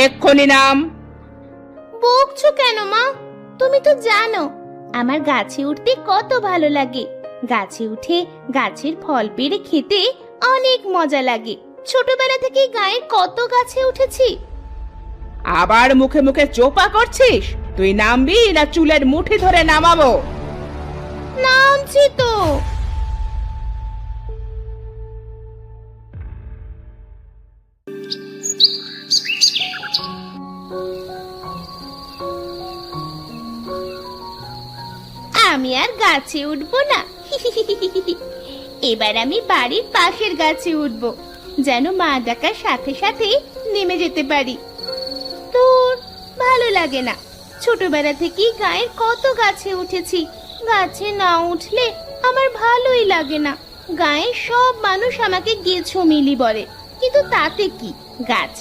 এক্ষুনি নাম। বকছো কেন মা? তুমি তো জানো আমার গাছে উঠতে কত ভালো লাগে। গাছে উঠে গাছের ফল পেড়ে খেতে অনেক মজা লাগে। ছোটবেলা থেকেই গায়ের কত গাছে উঠেছি। আবার মুখে মুখে চোপা করছিস? তুই নামবি না চুলের মুঠি ধরে নামাবো? নামছি তো। আমি আর গাছে উঠবো না। এবার আমি বাড়ির পাশের গাছে উঠবো, যেন মা ডাকার সাথে সাথে নেমে যেতে পারি। তোর ভালো লাগে না? ছোটবেলা থেকেই গায়ের কত গাছে উঠেছি। গাছে না উঠলে আমার ভালোই লাগে না। গায়ের সব মানুষ আমাকে গেছো মিলি বলে, কিন্তু তাতে কি, গাছে